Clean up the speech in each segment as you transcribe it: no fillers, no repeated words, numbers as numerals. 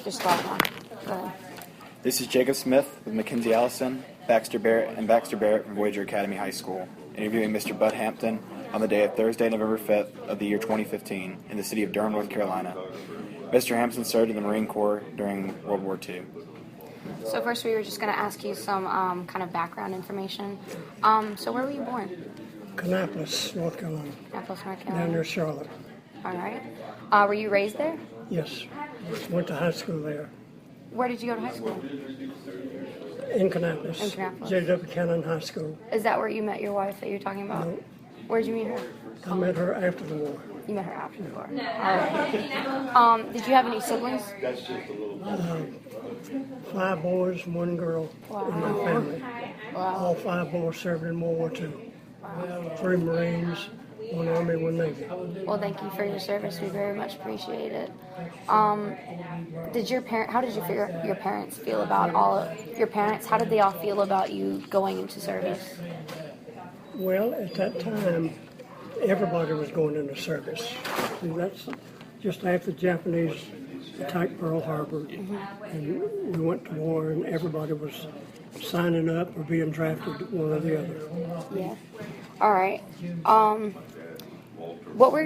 Just start one. Go ahead. This is Jacob Smith with Mackenzie Allison, Baxter Barrett from Voyager Academy High School, interviewing Mr. Bud Hampton on the day of Thursday, November 5th of the year 2015 in the city of Durham, North Carolina. Mr. Hampton served in the Marine Corps during World War II. So first we were just going to ask you some kind of background information. So where were you born? Kannapolis, North Carolina. Kannapolis, North Carolina. Down near Charlotte. All right. Were you raised there? Yes. Went to high school there. Where did you go to high school? In Kannapolis. In Kannapolis. J.W. Cannon High School. Is that where you met your wife that you're talking about? No. Where did you meet her? I met her after the war. You met her after the war. All right. Did you have any siblings? 5 boys, 1 girl in my family. Wow. All 5 boys served in World War II. 3 Marines, 1 Army, 1 Navy. Well, thank you for your service. We very much appreciate it. How did your parents feel about your parents? How did they all feel about you going into service? Well, at that time, everybody was going into service. And that's just after the Japanese attacked Pearl Harbor, and we went to war, and everybody was signing up or being drafted, one or the other. Yeah. All right. What were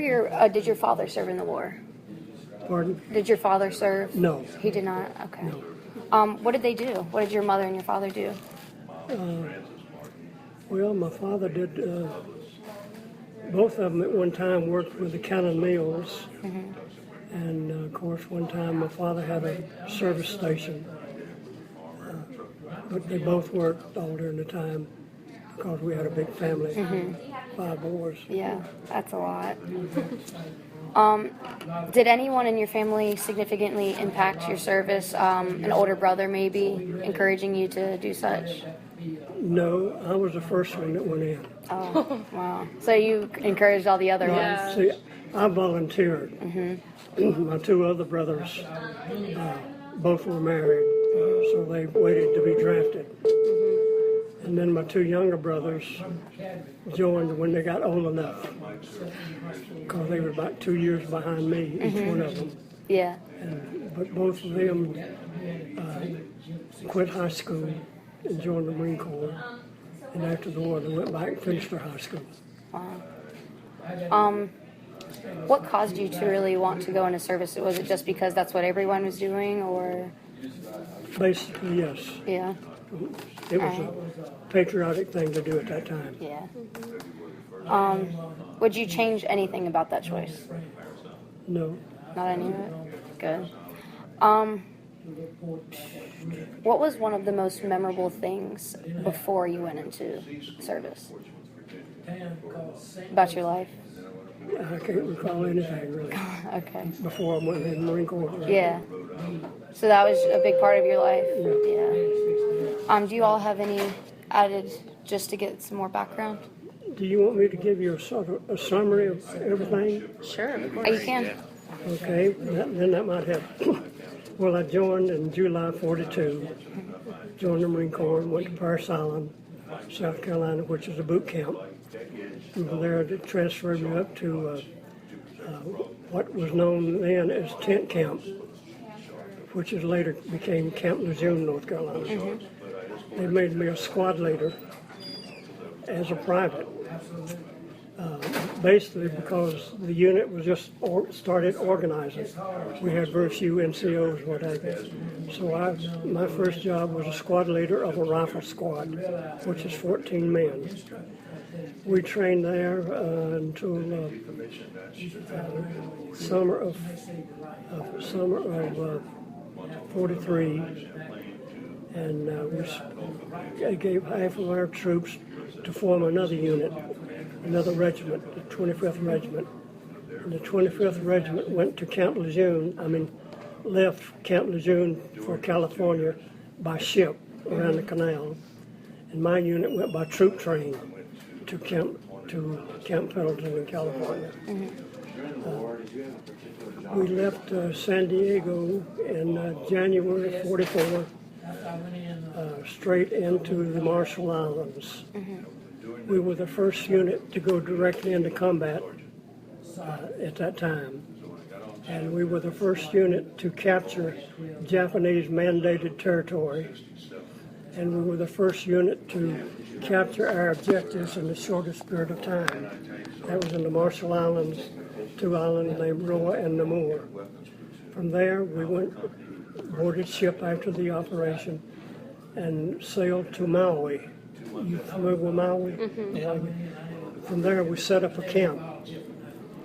did your father serve in the war? Pardon? Did your father serve? No. He did not? Okay. No. What did they do? What did your mother and your father do? Well, my father did, both of them at one time worked with the Cannon Mills. And, of course, one time my father had a service station. But they both worked all during the time because we had a big family, 5 boys. Yeah, that's a lot. Did anyone in your family significantly impact your service? An older brother maybe encouraging you to do such? No, I was the first one that went in. Oh, wow. So you encouraged all the other ones? See, I volunteered. My 2 other brothers, both were married, so they waited to be drafted. And then my 2 younger brothers joined when they got old enough, because they were about 2 years behind me, each one of them. Yeah. But both of them quit high school and joined the Marine Corps. And after the war, they went back and finished their high school. Wow. What caused you to really want to go into service? Was it just because that's what everyone was doing, or? Basically, yes. Yeah. It was a patriotic thing to do at that time. Yeah. Would you change anything about that choice? No. Not any of it? Good. What was one of the most memorable things before you went into service? About your life? I can't recall anything, really. Okay. Before I went in the Marine Corps. Yeah. So that was a big part of your life? Yeah. Do you all have any added, just to get some more background? Do you want me to give you a sort of a summary of everything? Sure. You can. Okay, then that might help. Well, I joined in July 42, joined the Marine Corps, and went to Parris Island, South Carolina, which is a boot camp. And from there, they transferred me up to what was known then as Tent Camp, which is later became Camp Lejeune, North Carolina. They made me a squad leader as a private, basically because the unit was just started organizing. We had very few NCOs, whatever. So my first job was a squad leader of a rifle squad, which is 14 men. We trained there until summer of 43, and we gave half of our troops to form another unit, another regiment, the 25th Regiment. And the 25th Regiment went to left Camp Lejeune for California by ship around the canal. And my unit went by troop train to Camp Pendleton in California. We left San Diego in January of 44, straight into the Marshall Islands. We were the first unit to go directly into combat at that time. And we were the first unit to capture Japanese mandated territory. And we were the first unit to capture our objectives in the shortest period of time. That was in the Marshall Islands, 2 islands named Roa and Namur. From there, we boarded ship after the operation and sailed to Maui. You familiar with Maui? Mm-hmm. From there, we set up a camp.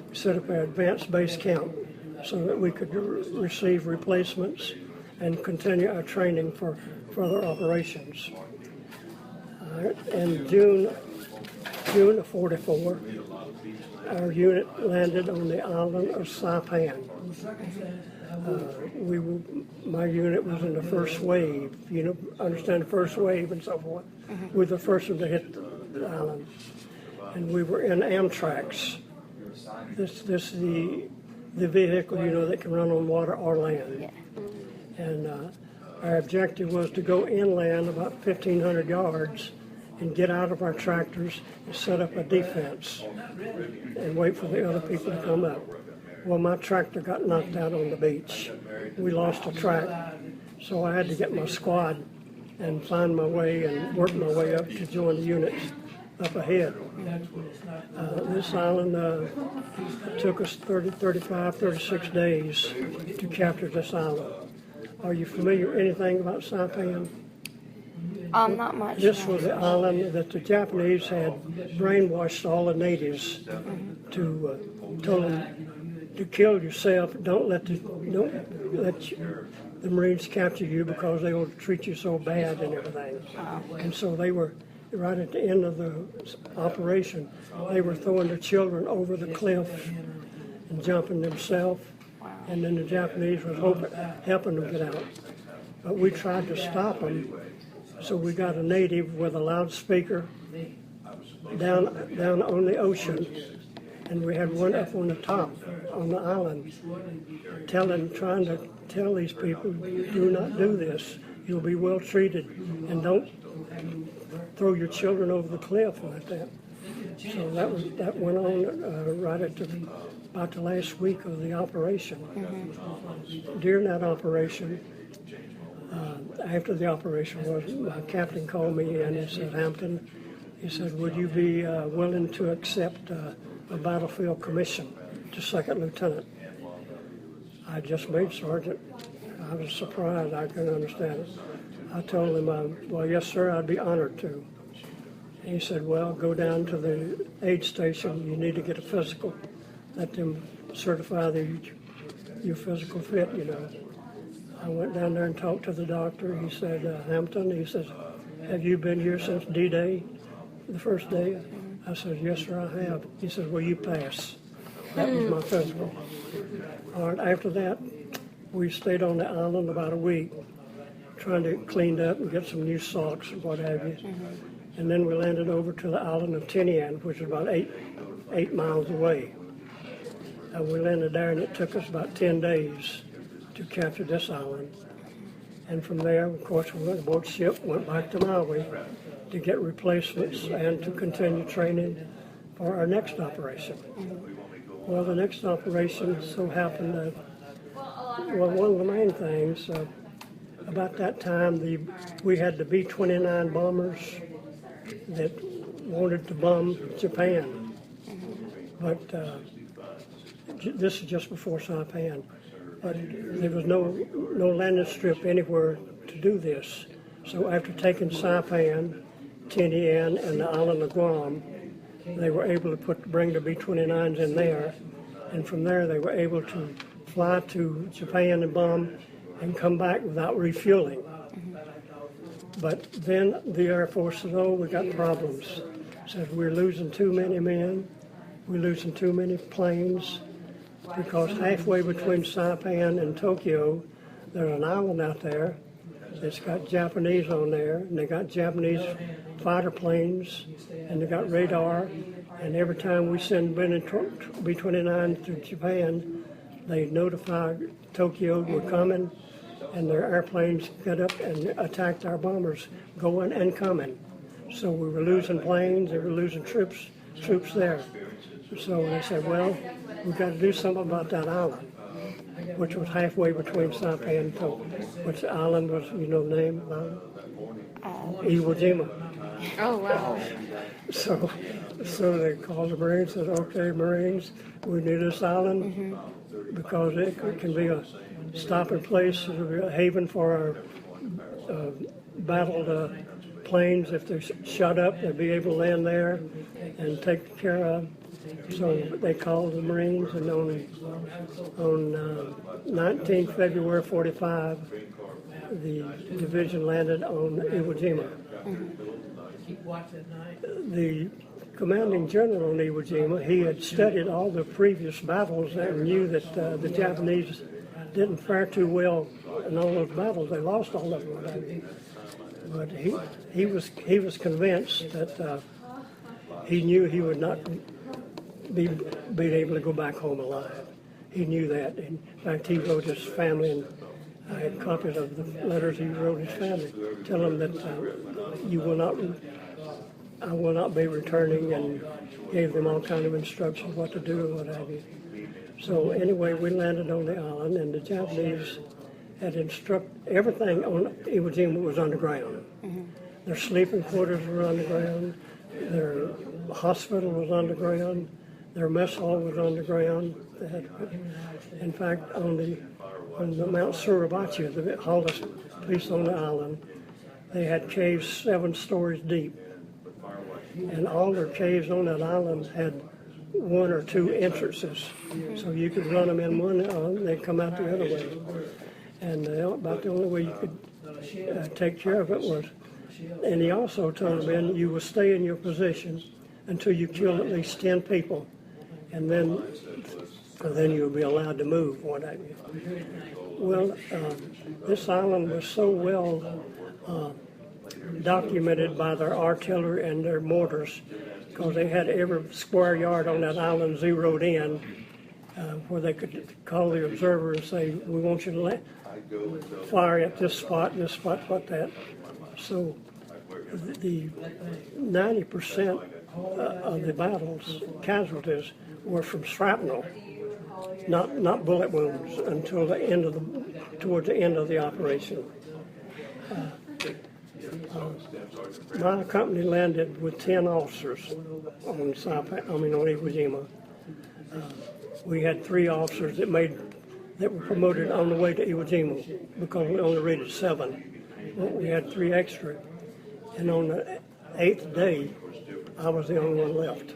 We set up an advanced base camp so that we could receive replacements and continue our training for further operations. In June of '44, our unit landed on the island of Saipan. My unit was in the first wave. Understand the first wave and so forth. Mm-hmm. We were the first one to hit the island, and we were in Amtrak's. This is the vehicle that can run on water or land. Yeah. And our objective was to go inland about 1,500 yards and get out of our tractors and set up a defense and wait for the other people to come up. Well, my tractor got knocked out on the beach. We lost a track, so I had to get my squad and find my way and work my way up to join the units up ahead. This island took us 36 days to capture this island. Are you familiar with anything about Saipan? Not much. This was the island that the Japanese had brainwashed all the natives to tell them to kill yourself. Don't let the Marines capture you because they will treat you so bad and everything. And so they were right at the end of the operation. They were throwing their children over the cliff and jumping themselves. And then the Japanese was helping them get out. But we tried to stop them, so we got a native with a loudspeaker down on the ocean, and we had one up on the top on the island, trying to tell these people, do not do this. You'll be well treated, and don't throw your children over the cliff like that. So that went on right at about the last week of the operation. Mm-hmm. During that operation, after the operation was, my captain called me and he said, Hampton, he said, would you be willing to accept a battlefield commission to second lieutenant? I just made sergeant. I was surprised. I couldn't understand it. I told him, well, yes, sir, I'd be honored to. And he said, well, go down to the aid station. You need to get a physical. Let them certify your physical fit, I went down there and talked to the doctor. He said, Hampton, he says, have you been here since D-Day, the first day? I said, yes, sir, I have. He said, well, you pass. That was my physical. All right, after that, we stayed on the island about a week, trying to get cleaned up and get some new socks and what have you. And then we landed over to the island of Tinian, which is about eight miles away. We landed there, and it took us about 10 days to capture this island. And from there, of course, we went aboard ship, went back to Maui to get replacements and to continue training for our next operation. Well, the next operation so happened that, one of the main things, about that time, we had the B-29 bombers that wanted to bomb Japan. But this is just before Saipan. But there was no landing strip anywhere to do this. So after taking Saipan, Tinian, and the island of Guam, they were able to bring the B-29s in there. And from there, they were able to fly to Japan and bomb and come back without refueling. But then the Air Force said, we got problems. Said, we're losing too many men. We're losing too many planes. Because halfway between Saipan and Tokyo, there's an island out there that's got Japanese on there, and they got Japanese fighter planes, and they got radar, and every time we send B-29 to Japan, they notify Tokyo we're coming, and their airplanes got up and attacked our bombers going and coming. So we were losing planes, they were losing troops there. So they said, well, we've got to do something about that island. which was halfway between Saipan and Tonga, which island was, you know the name of the island? Iwo Jima. Oh, wow. So they called the Marines, said, okay, Marines, we need this island because it can be a stopping place, it'll be a haven for our battled planes. If they're shut up, they'll be able to land there and take care of. So they called the Marines, and on 19 February 45, the division landed on Iwo Jima. The commanding general in Iwo Jima, he had studied all the previous battles and knew that the Japanese didn't fare too well in all those battles. They lost all of them. But he was convinced that he knew he would not be able to go back home alive. He knew that. In fact, he wrote his family, and I had copies of the letters he wrote his family, telling them that I will not be returning, and gave them all kind of instructions what to do and what have you. So anyway, we landed on the island, and the Japanese had instructed everything on Iwo Jima was underground. Their sleeping quarters were underground, their hospital was underground, their mess hall was underground. In fact, on the Mount Suribachi, the tallest place on the island, they had caves 7 stories deep. And all their caves on that island had 1 or 2 entrances. So you could run them in one, and they'd come out the other way. And about the only way you could take care of it was, and he also told them, you will stay in your position until you kill at least 10 people, and then you'll be allowed to move, what have you. Well, this island was so well documented by their artillery and their mortars, because they had every square yard on that island zeroed in, where they could call the observer and say, we want you to fire at this spot, what that. So the 90% of the battles, casualties, were from shrapnel, not bullet wounds, until towards the end of the operation. My company landed with 10 officers on Iwo Jima. We had 3 officers that were promoted on the way to Iwo Jima because we only rated 7. We had 3 extra, and on the 8th day, I was the only one left,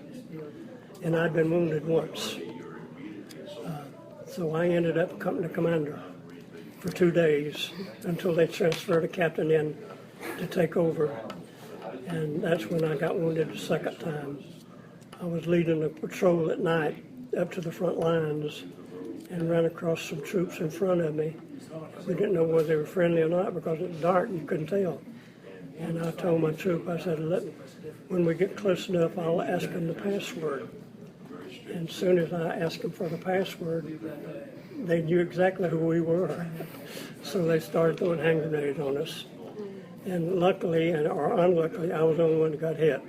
and I'd been wounded once. So I ended up company commander for 2 days until they transferred a captain in to take over, and that's when I got wounded the second time. I was leading a patrol at night up to the front lines and ran across some troops in front of me. We didn't know whether they were friendly or not because it was dark and you couldn't tell. And I told my troop, I said, when we get close enough, I'll ask them the password. And as soon as I asked them for the password, they knew exactly who we were. So they started throwing hand grenades on us. And luckily, or unluckily, I was the only one that got hit.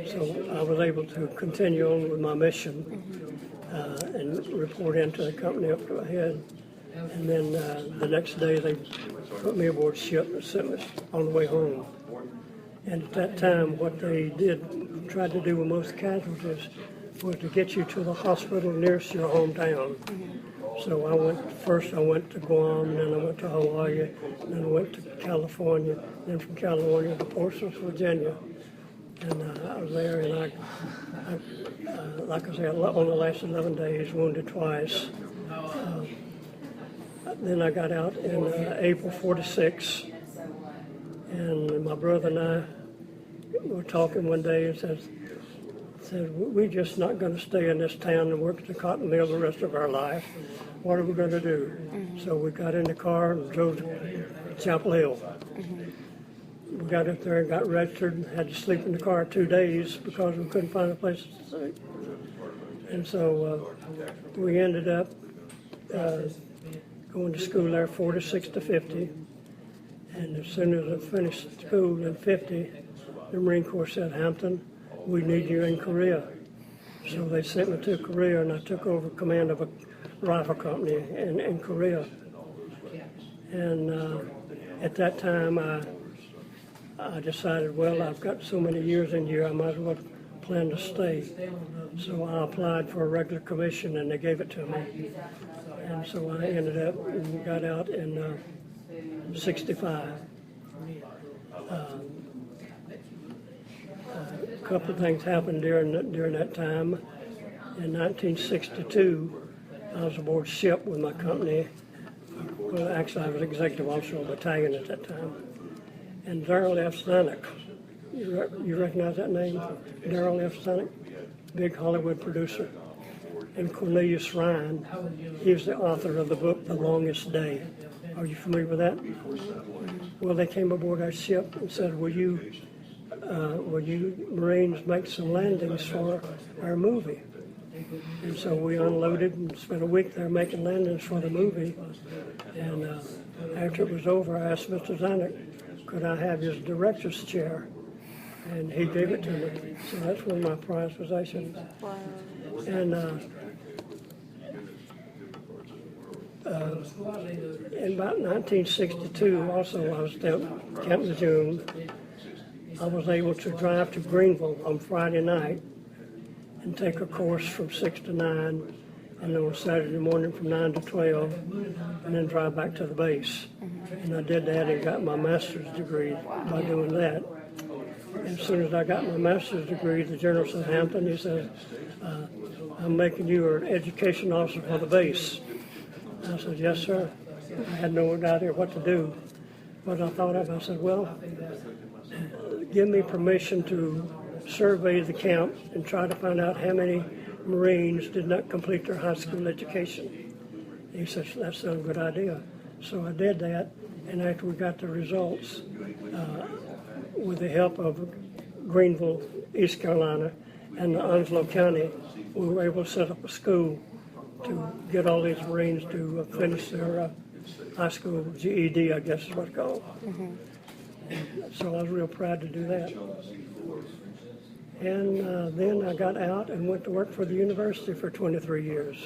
So I was able to continue on with my mission and report into the company up to ahead. And then the next day, they put me aboard ship and sent me on the way home. And at that time, what they tried to do with most casualties was to get you to the hospital nearest your hometown. So I went to Guam, then I went to Hawaii, then I went to California, then from California to Portsmouth, Virginia. And I was there, and I like I said, on the last 11 days, wounded twice. Then I got out in April 46, and my brother and I were talking one day and said, we're just not going to stay in this town and work at the cotton mill the rest of our life. What are we going to do? So we got in the car and drove to Chapel Hill. We got up there and got registered and had to sleep in the car 2 days because we couldn't find a place to sleep. And so we ended up going to school there 46 to 50. And as soon as I finished school in 50, the Marine Corps said, Hampton, we need you in Korea. So they sent me to Korea, and I took over command of rifle company in Korea. And at that time, I decided, well, I've got so many years in here, I might as well plan to stay. So I applied for a regular commission, and they gave it to me. And so I ended up and got out in 65. A couple of things happened during that time. In 1962, I was aboard ship with my company. Well, actually, I was executive officer of a battalion at that time. And Darrell F. Zanuck, you recognize that name? Darrell F. Zanuck, big Hollywood producer. And Cornelius Ryan, he was the author of the book, The Longest Day. Are you familiar with that? Well, they came aboard our ship and said, will you Marines make some landings for our movie? And so we unloaded and spent a week there making landings for the movie. And after it was over, I asked Mr. Zanuck, could I have his director's chair? And he gave it to me. So that's one of my prized possessions. Wow. And in about 1962, also, I was down at Camp Lejeune. I was able to drive to Greenville on Friday night and take a course from 6 to 9, and then on Saturday morning from 9 to 12, and then drive back to the base. And I did that and got my master's degree by doing that. And as soon as I got my master's degree, the general said, Hampton, he said, I'm making you an education officer for the base. I said, yes, sir. I had no idea what to do. But I thought of it, I said, well, give me permission to survey the camp and try to find out how many Marines did not complete their high school education. He said, that sounds a good idea. So I did that, and after we got the results, with the help of Greenville, East Carolina, and Onslow County, we were able to set up a school to get all these Marines to finish their high school GED, I guess is what it's called. So I was real proud to do that. And then I got out and went to work for the university for 23 years.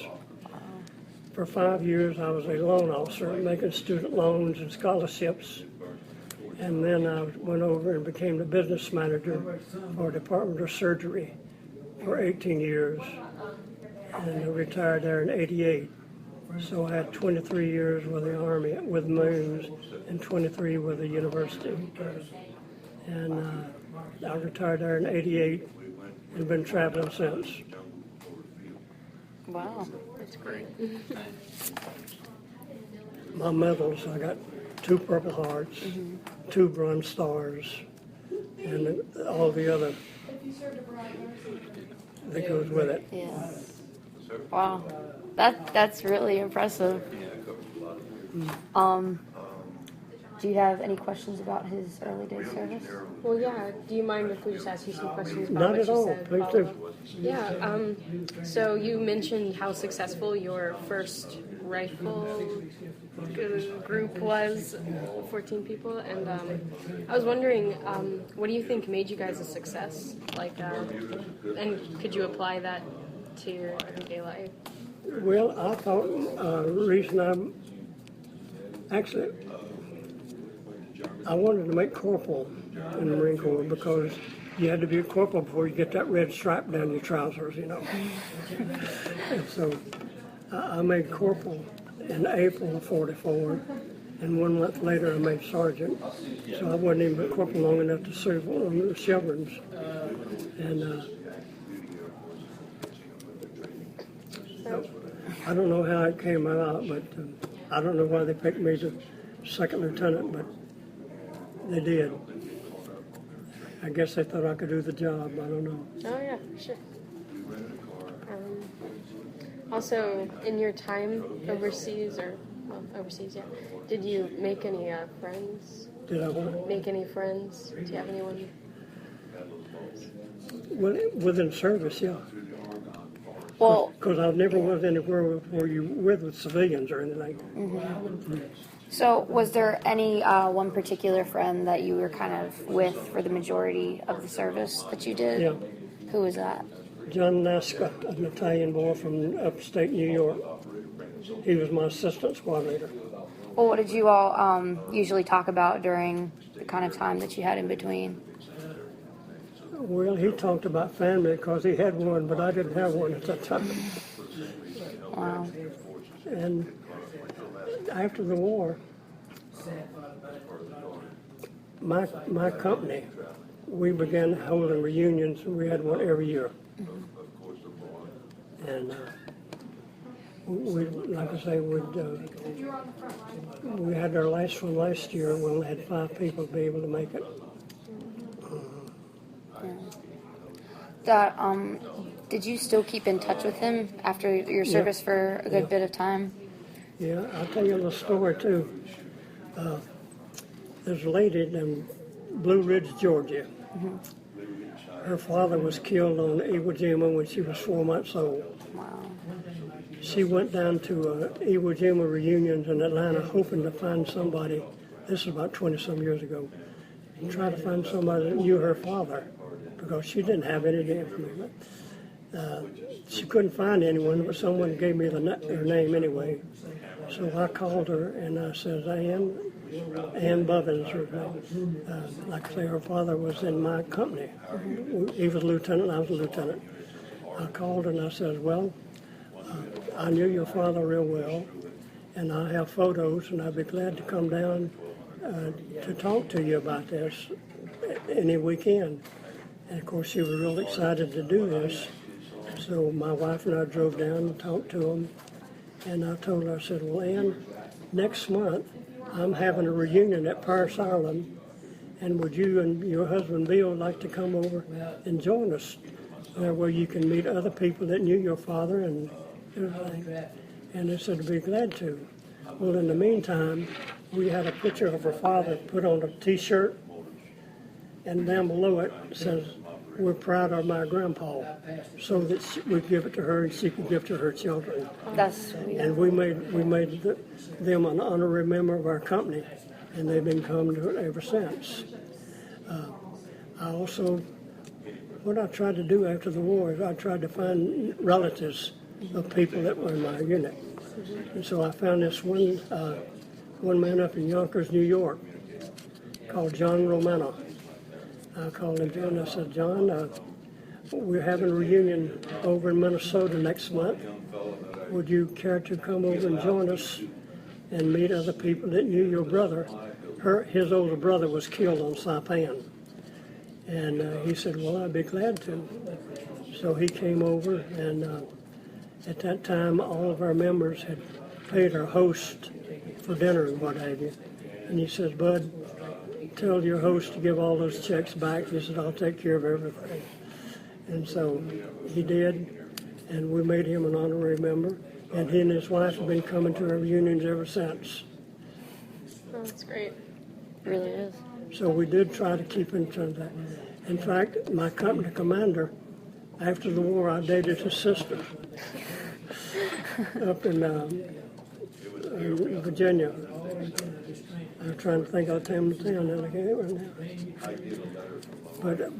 For 5 years, I was a loan officer, making student loans and scholarships. And then I went over and became the business manager for Department of Surgery for 18 years. And I retired there in 88. So I had 23 years with the Army, with Marines, and 23 with the university. And I retired there in 88 and been traveling since. Wow, that's great. My medals, I got 2 Purple Hearts, 2 Bronze Stars, and all the other that goes with it. Yeah. Wow, that's really impressive. Do you have any questions about his early day service? Well, yeah. Do you mind if we just ask you some questions about Not what at you all, said? please do. Yeah. So you mentioned how successful your first rifle group was, 14 people, and I was wondering, what do you think made you guys a success? Like, and could you apply that to your everyday life? Well, I thought the reason I wanted to make corporal in the Marine Corps because you had to be a corporal before you get that red stripe down your trousers, you know. And so I made corporal in April of 44, and 1 month later I made sergeant. So I wasn't even a corporal long enough to serve on the chevrons. And I don't know how it came out, but I don't know why they picked me as second lieutenant, but they did. I guess they thought I could do the job. I don't know. Oh yeah, sure. Also, in your time overseas, did you make any friends? Did I what? Make any friends? Do you have anyone? Well, within service, yeah. Well, Because I never was anywhere where you were with civilians or anything. so was there any one particular friend that you were kind of with for the majority of the service that you did? Yeah. Who was that? John Nasca, an Italian boy from upstate New York. He was my assistant squad leader. Well, what did you all usually talk about during the kind of time that you had in between? Well, he talked about family because he had one, but I didn't have one at that time. Wow. And after the war, my company, we began holding reunions. We had one every year. And we, like I say, we had our last one last year. We only had 5 people be able to make it. That did you still keep in touch with him after your service for a good bit of time? Yeah, I'll tell you a little story too. There's a lady in Blue Ridge, Georgia. Her father was killed on Iwo Jima when she was 4 months old. Wow. She went down to Iwo Jima reunions in Atlanta hoping to find somebody. This is about 20-some years ago. And try to find somebody that knew her father because she didn't have any information. She couldn't find anyone, but someone gave me her name anyway. So I called her and I said, Ann Bovins, her name. Like I say, her father was in my company. He was a lieutenant, I was a lieutenant. I called her and I said, well, I knew your father real well, and I have photos, and I'd be glad to come down to talk to you about this any weekend. And of course, she was real excited to do this. So my wife and I drove down and talked to him, and I told her, I said, well, Ann, next month I'm having a reunion at Parris Island, and would you and your husband Bill like to come over and join us? Where you can meet other people that knew your father and everything. And they said, to be glad to. Well, in the meantime, we had a picture of her father put on a T-shirt, and down below it says, we're proud of my grandpa, so that we'd give it to her and she could give it to her children. That's sweet. And we made them an honorary member of our company, and they've been coming to it ever since. I also, what I tried to do after the war is I tried to find relatives of people that were in my unit. And so I found this one man up in Yonkers, New York, called John Romano. I called him John. I said, John, we're having a reunion over in Minnesota next month. Would you care to come over and join us and meet other people that knew your brother? His older brother was killed on Saipan. And he said, well, I'd be glad to. So he came over, and at that time, all of our members had paid our host for dinner and what have you. And he says, Bud, tell your host to give all those checks back. He said, I'll take care of everything. And so he did, and we made him an honorary member. And he and his wife have been coming to our reunions ever since. Oh, that's great. It really is. So we did try to keep in touch. In fact, my company commander, after the war, I dated his sister up in Virginia. I'm trying to think of the name of the town, and I can't right now. But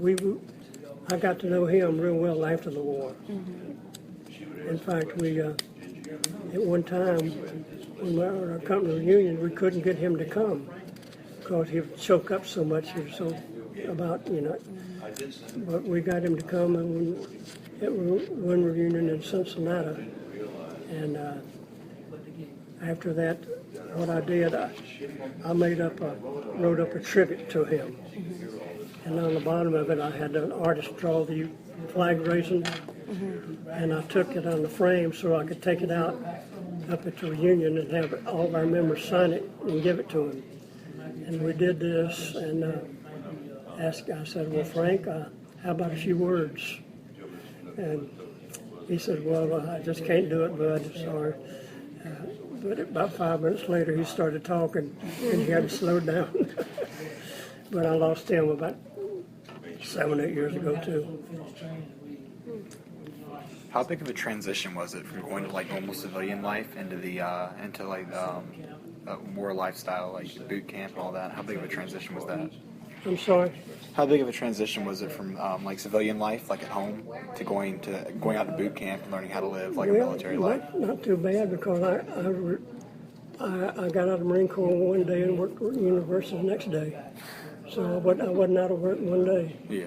I got to know him real well after the war. In fact, we at one time when we were at our company reunion, we couldn't get him to come because he would choke up so much. He was so about, But we got him to come at one reunion in Cincinnati. And after that, what I did, I wrote up a tribute to him. And on the bottom of it, I had an artist draw the flag raising. And I took it on the frame so I could take it out up at the reunion and have all of our members sign it and give it to him. And we did this, and I said, well, Frank, how about a few words? And he said, well, I just can't do it, bud, sorry. But about 5 minutes later, he started talking, and he had to slow down. But I lost him about 7 or 8 years ago, too. How big of a transition was it from going to like normal civilian life into war lifestyle, like boot camp and all that? How big of a transition was that? I'm sorry. How big of a transition was it from like civilian life, like at home, to going out to boot camp and learning how to live like a military life? Not too bad, because I got out of the Marine Corps one day and worked at university the next day. So I wasn't out of work one day. Yeah.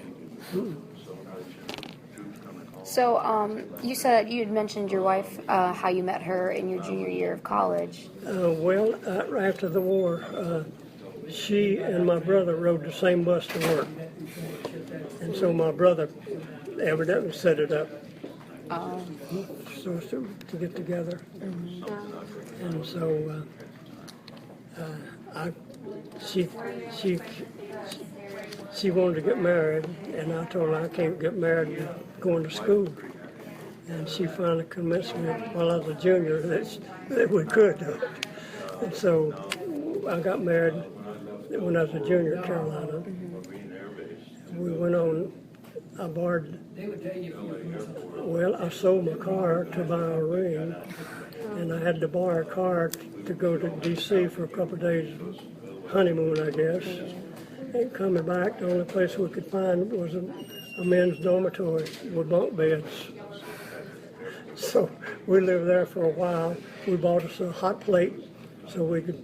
So you said you had mentioned your wife, how you met her in your junior year of college. Well, right after the war, she and my brother rode the same bus to work. And so my brother evidently set it up so to get together. Mm-hmm. And so she wanted to get married, and I told her I can't get married going to school. And she finally convinced me while I was a junior that we could do it. And so I got married when I was a junior at Carolina. Mm-hmm. We went on, I sold my car to buy a ring, and I had to borrow a car to go to D.C. for a couple of days honeymoon, I guess. And coming back, the only place we could find was a men's dormitory with bunk beds. So we lived there for a while. We bought us a hot plate so we could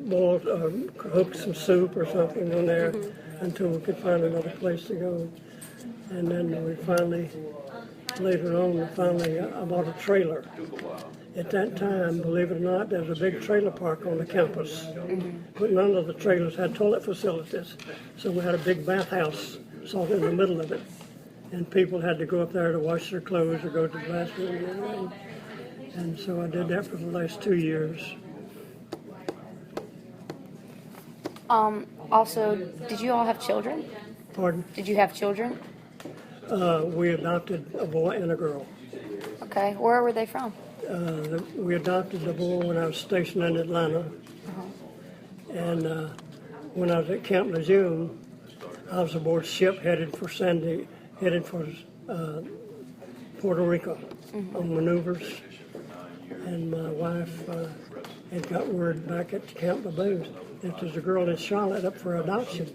boil, cook some soup or something in there until we could find another place to go. And then we finally, later on, I bought a trailer. At that time, believe it or not, there was a big trailer park on the campus, but none of the trailers had toilet facilities. So we had a big bathhouse sort of in the middle of it, and people had to go up there to wash their clothes or go to the bathroom and everything. And so I did that for the last 2 years. Also, did you all have children? Pardon? Did you have children? We adopted a boy and a girl. Okay, where were they from? We adopted the boy when I was stationed in Atlanta. And when I was at Camp Lejeune, I was aboard ship headed for Puerto Rico on maneuvers. And my wife had got word back at Camp Lejeune that there's a girl in Charlotte up for adoption.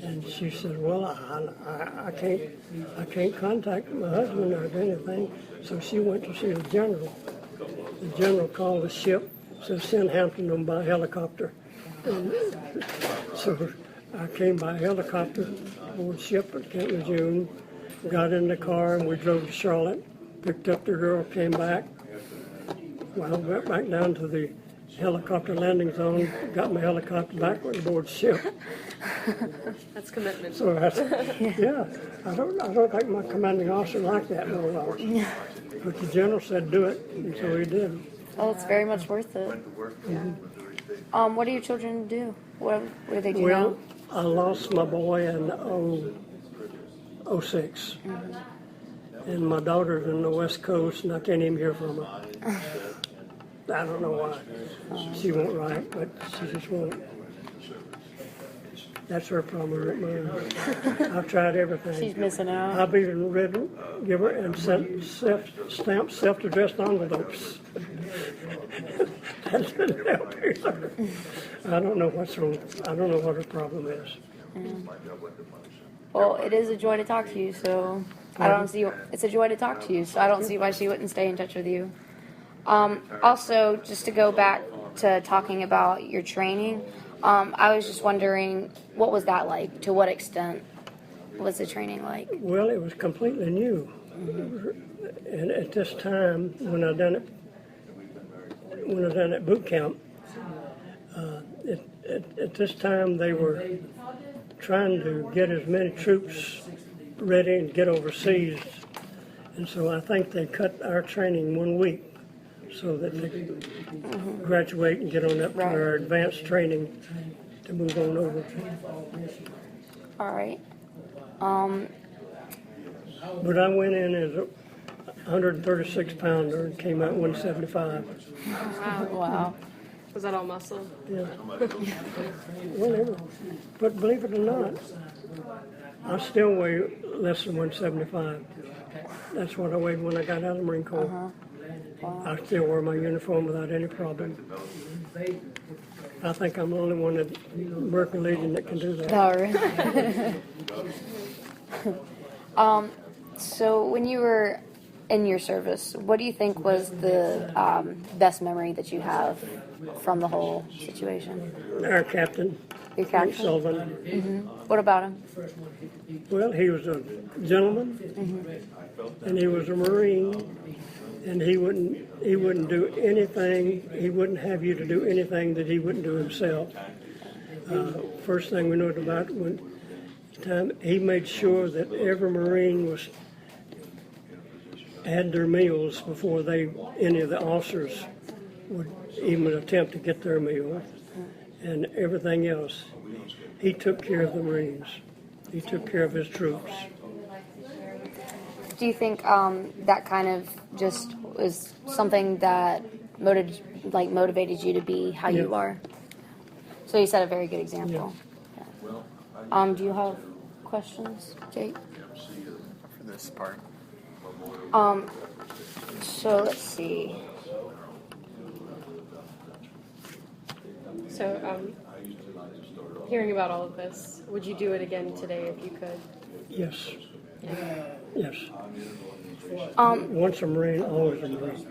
And she said, well, I can't contact my husband or anything. So she went to see the general. The general called the ship, said send Hampton on by helicopter. And so I came by helicopter aboard ship at Camp Lejeune, got in the car, and we drove to Charlotte, picked up the girl, came back. Well, went back down to the helicopter landing zone, got my helicopter back aboard ship. That's commitment. So yeah, I don't think my commanding officer liked that very much. But the general said do it, and so he did. Oh, it's very much worth it. What do your children do? What do they do Well, now? I lost my boy in 06. And my daughter's in the West Coast, and I can't even hear from her. I don't know why. She won't write, but she just won't. That's her problem, not mine. I've tried everything. She's missing out. I've even give her and sent stamped self-addressed envelopes. That didn't help either. I don't know what's wrong. I don't know what her problem is. Well, it is a joy to talk to you, so I don't see. It's a joy to talk to you, so I don't see why she wouldn't stay in touch with you. Also, just to go back to talking about your training, I was just wondering, what was that like? To what extent was the training like? Well, it was completely new. And at this time, when I done it boot camp, at this time they were trying to get as many troops ready and get overseas. And so I think they cut our training 1 week so that they could graduate and get on up to our advanced training to move on over. All right. But I went in as a 136 pounder and came out 175. Wow. Was that all muscle? Yeah. Whatever. But believe it or not, I still weigh less than 175. That's what I weighed when I got out of the Marine Corps. I still wear my uniform without any problem. I think I'm the only one at American Legion that can do that. Oh, really? So when you were in your service, what do you think was the best memory that you have from the whole situation? Our captain, Your Frank captain? Sullivan. What about him? Well, he was a gentleman, and he was a Marine, and he wouldn't do anything. He wouldn't have you to do anything that he wouldn't do himself. First thing we noted about when time he made sure that every Marine had their meals before any of the officers would even attempt to get their meal, and everything else. He took care of the Marines. He took care of his troops. Do you think that kind of just was something that motivated you to be how you are? So you set a very good example. Yeah. Do you have questions, Jake? For this part. So let's see. So, hearing about all of this, would you do it again today if you could? Yes. Yeah. Yes. Once a Marine, always a Marine.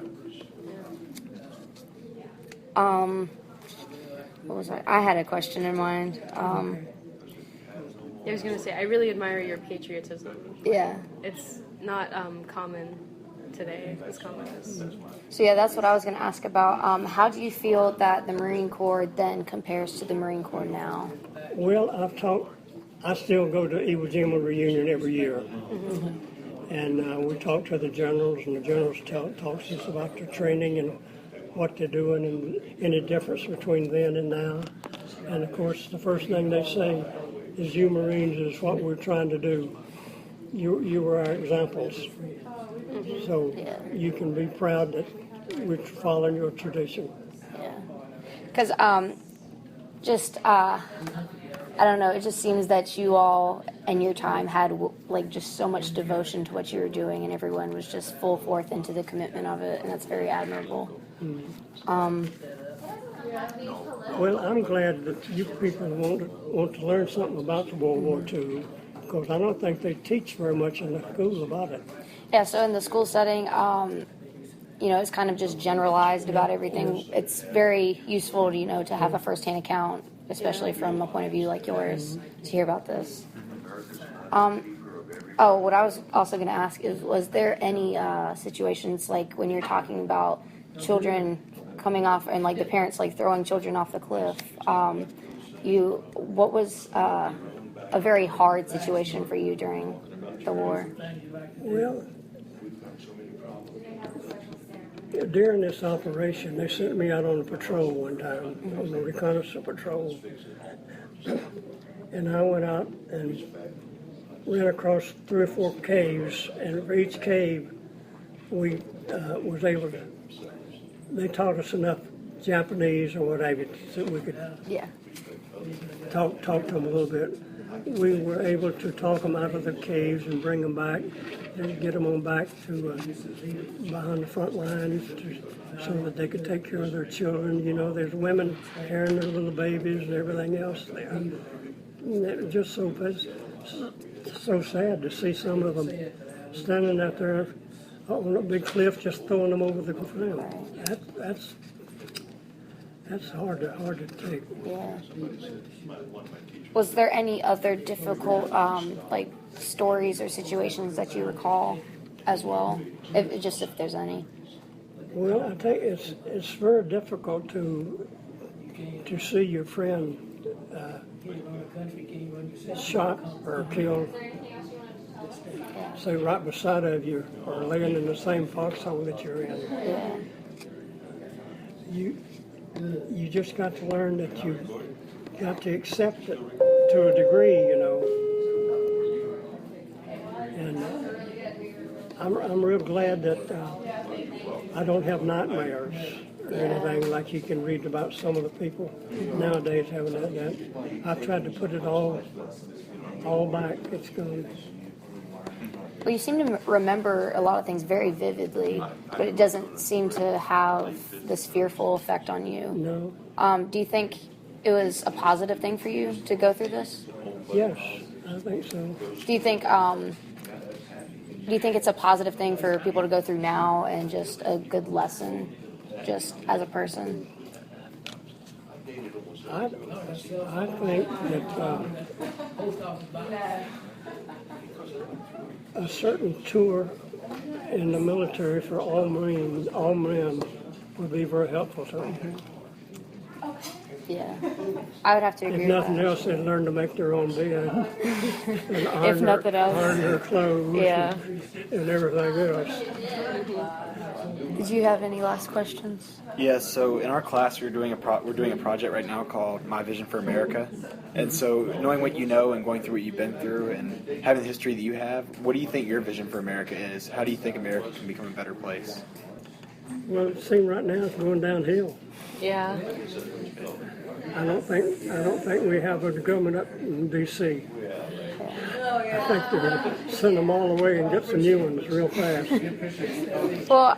What was I had a question in mind. I was going to say, I really admire your patriotism. Yeah. It's not common today, as common as... So yeah, that's what I was going to ask about. How do you feel that the Marine Corps then compares to the Marine Corps now? Well, I still go to Iwo Jima reunion every year. And we talk to the generals, and the generals talk to us about their training and what they're doing and any difference between then and now. And of course, the first thing they say is, you Marines is what we're trying to do. You were our examples. So you can be proud that we're following your tradition. Yeah. Because I don't know, it just seems that you all in your time had just so much devotion to what you were doing, and everyone was just full forth into the commitment of it, and that's very admirable. Well, I'm glad that you people want to learn something about the World War II, because I don't think they teach very much in the schools about it. Yeah, so in the school setting, it's kind of just generalized about everything. It's very useful, to have a firsthand account, especially from a point of view like yours, to hear about this. What I was also going to ask is, was there any situations like when you're talking about children coming off and the parents throwing children off the cliff? What was a very hard situation for you during the war? Well, during this operation, they sent me out on a patrol one time, on a reconnaissance patrol. And I went out and ran across 3 or 4 caves, and for each cave, we was able to, they taught us enough Japanese or whatever so we could talk to them a little bit. We were able to talk them out of the caves and bring them back and get them on back to behind the front lines so that they could take care of their children. There's women carrying their little babies and everything else there. And it was just so sad to see some of them standing out there on a big cliff just throwing them over the cliff. That's hard to take. Yeah. Was there any other difficult, stories or situations that you recall as well? If there's any. Well, I think it's very difficult to see your friend shot or killed, say right beside of you, or laying in the same foxhole that you're in. Yeah. You just got to learn that you got to accept it to a degree, And I'm real glad that I don't have nightmares or anything like you can read about some of the people nowadays having that. I've tried to put it all back. It's gone. Well, you seem to remember a lot of things very vividly, but it doesn't seem to have this fearful effect on you. No. Do you think it was a positive thing for you to go through this? Yes, I think so. Do you think it's a positive thing for people to go through now and just a good lesson, just as a person? I think that a certain tour in the military for all men would be very helpful to them. Yeah, I would have to agree If with nothing that. else, they'd learn to make their own bed and If nothing else. iron their clothes Yeah. and everything else. Did you have any last questions? Yes. So in our class, we're doing a project right now called My Vision for America, and so knowing what you know and going through what you've been through and having the history that you have, what do you think your vision for America is? How do you think America can become a better place? Well, it seems right now it's going downhill. Yeah. I don't think we have a government up in D.C. I think they're going to send them all away and get some new ones real fast. Well,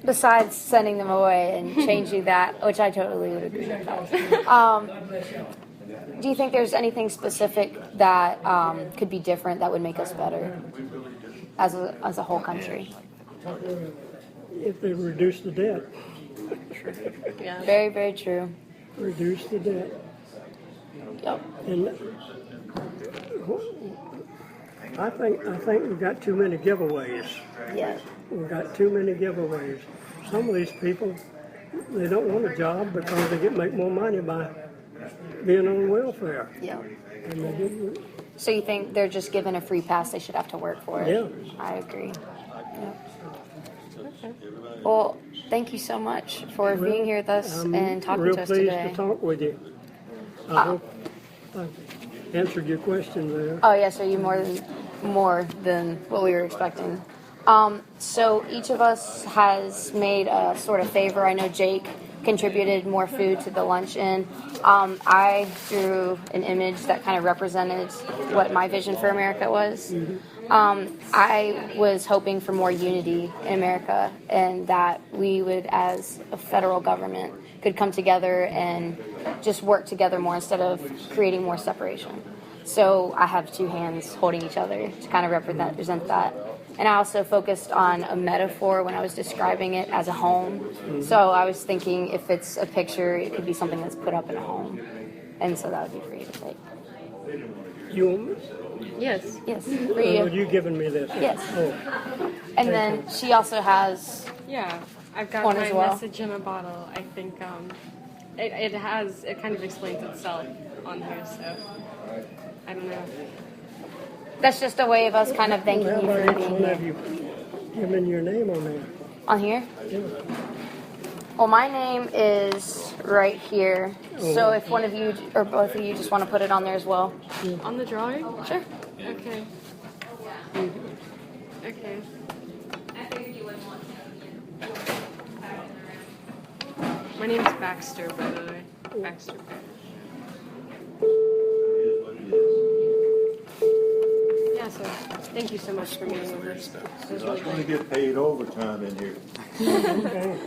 besides sending them away and changing that, which I totally would agree with that, do you think there's anything specific that could be different that would make us better as a whole country? If they reduce the debt, Yeah. Very, very true. reduce the debt. Yep. And I think we've got too many giveaways. Yeah. We've got too many giveaways. Some of these people, they don't want a job because they make more money by being on welfare. Yeah. And they didn't. So you think they're just given a free pass? They should have to work for it. Yeah. I agree. Yep. Well, thank you so much for being here with us and talking to us Real today. pleased to talk with you. I hope I answered your question there. Oh yes, are you more than what we were expecting? So each of us has made a sort of favor. I know Jake contributed more food to the luncheon. I drew an image that kind of represented what my vision for America was. I was hoping for more unity in America, and that we would, as a federal government, could come together and just work together more instead of creating more separation. So I have two hands holding each other to kind of represent that. And I also focused on a metaphor when I was describing it as a home. So I was thinking if it's a picture, it could be something that's put up in a home. And so that would be for you to take. You want me? Yes. Yes, for Are you. you giving me this? Yes. Oh, And then she also has, Yeah. I've got One my as well. message in a bottle. I think it kind of explains itself on here, so I don't know. that's just a way of us kind of thanking how you about for each being one of here. you giving your name on there? On here? Yeah. Well, my name is right here. So if one of you or both of you just want to put it on there as well. On the drawing? Sure. Okay. Okay. My name's Baxter, by the way. Baxter. Yeah, so thank you so much for meeting with us. It was Not really going to great. get paid overtime in here. Okay.